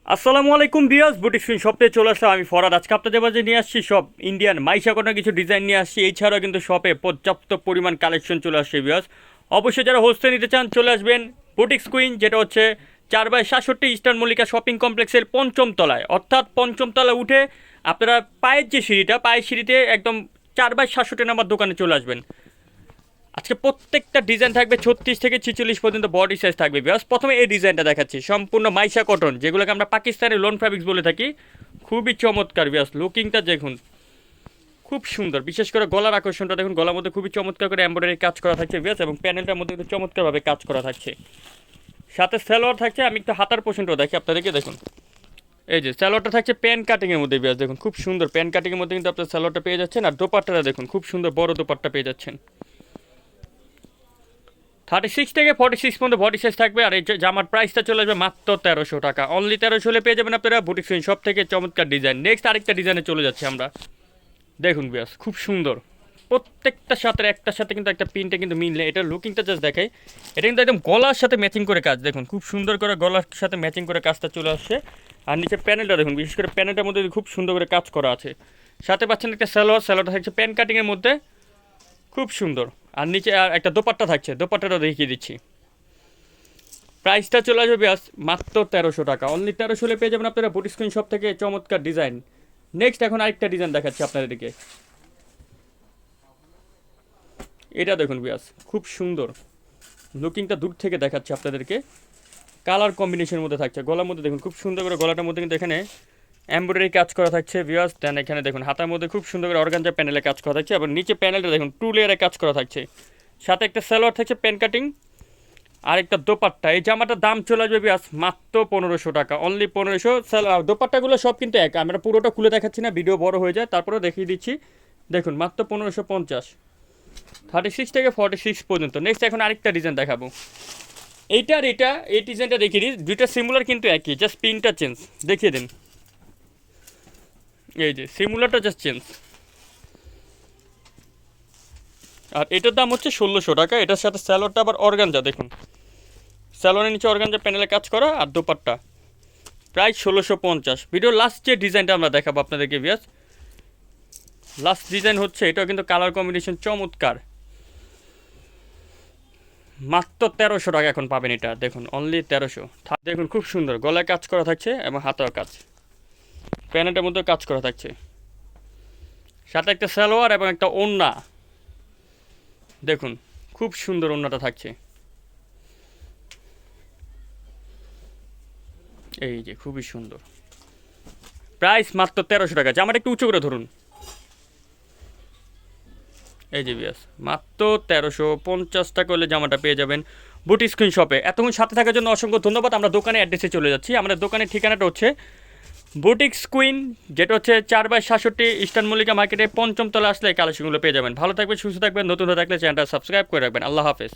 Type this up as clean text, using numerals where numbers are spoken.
আসসালামু আলাইকুম viewers, boutique screen শপে চলে আসলাম আমি ফরাদ। আজকে আপনাদের মাঝে নিয়ে আসছি সব ইন্ডিয়ান মাইশা কটনের কিছু ডিজাইন নিয়ে আসছি। এছাড়াও কিন্তু শপে পর্যাপ্ত পরিমাণ কালেকশন চলে আসছে ভিউয়ার্স। অবশ্যই যারা হোস্টেল নিতে চান চলে আসবেন বুটিক স্কুইন, যেটা হচ্ছে 4/67 ইস্টার্ন মল্লিকা শপিং কমপ্লেক্সের পঞ্চম তলায়, অর্থাৎ পঞ্চম তলায় উঠে আপনারা পায়ের যে সিঁড়িটা, পায়ের সিঁড়িতে একদম 4/67 নাম্বার দোকানে চলে আসবেন। আজকে প্রত্যেকটা ডিজাইন থাকবে 36 থেকে 46 পর্যন্ত বডি সাইজ থাকবে ভিউয়ার্স। প্রথমে এই ডিজাইনটা দেখাচ্ছি, সম্পূর্ণ মাইশা কটন, যেগুলোকে আমরা পাকিস্তানি লোন ফ্যাব্রিক্স বলে থাকি। খুবই চমৎকার ভিউয়ার্স, লুকিংটা দেখুন খুব সুন্দর। বিশেষ করে গলার আকর্ষণটা দেখুন, গলার মধ্যে খুবই চমৎকার করে এমব্রয়ডারি কাজ করা থাকছে ভিউয়ার্স, এবং প্যানেলটার মধ্যে কিন্তু চমৎকারভাবে কাজ করা থাকছে। সাথে সালোয়ার থাকছে, আমি একটু হাতার পোর্শনটাও দেখি আপনাদেরকে। দেখুন এই যে সালোয়ারটা থাকছে প্যান কাটিংয়ের মধ্যে ভিউয়ার্স, দেখুন খুব সুন্দর প্যান কাটিংয়ের মধ্যে কিন্তু আপনার সালোয়ারটা পেয়ে যাচ্ছেন। আর দোপাট্টাটা দেখুন খুব সুন্দর বড় দোপাট্টা পেয়ে যাচ্ছেন। 36 থেকে 46 পর্যন্ত বডি সাইজ থাকবে। আর এই জামার প্রাইসটা চলে আসবে মাত্র 1300 টাকা। অনলি 1300 হলে পেয়ে যাবেন আপনারা বুটিক স্ক্রিন সব থেকে চমৎকার ডিজাইন। নেক্সট আরেকটা ডিজাইনে চলে যাচ্ছে আমরা। দেখুন বিয়াস খুব সুন্দর, প্রত্যেকটা সাথে একটার সাথে কিন্তু একটা প্রিন্টে কিন্তু মিললে এটা লুকিংটা জাস্ট দেখাই। এটা কিন্তু একদম গলার সাথে ম্যাচিং করে কাজ, দেখুন খুব সুন্দর করে গলার সাথে ম্যাচিং করে কাজটা চলে আসছে। আর নিচে প্যানেলটা দেখুন, বিশেষ করে প্যানেলটার মধ্যে খুব সুন্দর করে কাজ করা আছে। সাথে পাচ্ছেন একটা সালোয়ারটা থাকছে প্যান কাটিংয়ের মধ্যে, খুব সুন্দর। আর নিচে আর একটা দোপাট্টা থাকছে, দোপাট্টাটা দেখিয়ে দিচ্ছি। প্রাইসটা চলে আসবে মাত্র 1300 টাকা। অনলি 1300 হলে পেয়ে যাবেন আপনারা বুটিক স্ক্রিন শপ থেকে চমৎকার ডিজাইন। নেক্সট এখন আরেকটা ডিজাইন দেখাচ্ছি আপনাদেরকে। এটা দেখুন বিয়াস খুব সুন্দর, লুকিংটা দূর থেকে দেখাচ্ছি আপনাদেরকে। কালার কম্বিনেশনের মধ্যে থাকছে, গলার মধ্যে দেখুন খুব সুন্দর করে গলাটার মধ্যে কিন্তু এখানে এমব্রয়ডারি কাজ করা থাকছে ভিউয়ার্স। দেন এখানে দেখুন হাতার মধ্যে খুব সুন্দর করে অর্গানজা প্যানেলে কাজ করা থাকছে, এবং নিচে প্যানেলটা দেখুন 2 লেয়ারে কাজ করা থাকছে। সাথে একটা সালোয়ার থাকছে প্যান কাটিং, আর একটা দোপাট্টা। এই জামাটার দাম চলে আসবে ভিউয়ার্স মাত্র 1500 টাকা। অনলি 1500। দোপাট্টাগুলো সব কিন্তু এক, আমরা পুরোটা খুলে দেখাচ্ছি না, ভিডিও বড় হয়ে যায়, তারপরেও দেখিয়ে দিচ্ছি। দেখুন মাত্র 1550, 36 থেকে 46 পর্যন্ত। নেক্সট এখন আরেকটা ডিজাইন দেখাবো। এইটা আর এটা, এই ডিজাইনটা দেখিয়ে দিই, দুইটা সিমিলার কিন্তু একই, জাস্ট পিনটা চেঞ্জ। দেখিয়ে দিন, এই যে সিমুলারটা জাস্ট চেঞ্জ। আর এটার দাম হচ্ছে 1600 টাকা। এটার সাথে স্যালোয়ারটা আবার অর্গানজা, দেখুন স্যালোয়ারের নিচে অর্গানজা প্যানেলে কাজ করা, আর দোপাট্টা। প্রাইস 1650। ভিডিওর লাস্ট যে ডিজাইনটা আমরা দেখাবো আপনাদেরকে ভিউয়ার্স, লাস্ট ডিজাইন হচ্ছে এটাও কিন্তু কালার কম্বিনেশন চমৎকার। মাত্র 1300 টাকা এখন পাবেন এটা, দেখুন অনলি 1300। দেখুন খুব সুন্দর গলায় কাজ করা থাকছে এবং হাতের কাজ, প্যানেলটার মধ্যে কাজ করা থাকছে। সাথে একটা সালোয়ার এবং একটা ওড়না, দেখুন খুব সুন্দর ওড়নাটা থাকছে। এই যে খুবই সুন্দর, প্রাইস মাত্র 1300 টাকা। জামাটা একটু উঁচু করে ধরুন। এই যে বিয়াস মাত্র 1350 টাকা হলে জামাটা পেয়ে যাবেন বুটিক স্ক্রিন শপে। এতক্ষণ সাথে থাকার জন্য অসংখ্য ধন্যবাদ। আমরা দোকানে অ্যাড্রেসে চলে যাচ্ছি। আমাদের দোকানের ঠিকানাটা হচ্ছে বুটিক স্কুইন, যেটা হচ্ছে 4/67 ইস্টার্ন মল্লিকা মার্কেটে পঞ্চম তলা আসলে এই কালেকশনগুলো পেয়ে যাবেন। ভালো থাকবেন, সুস্থ থাকবেন। নতুন হয়ে থাকলে চ্যানেলটা সাবস্ক্রাইব করে রাখবেন। আল্লাহ হাফেজ।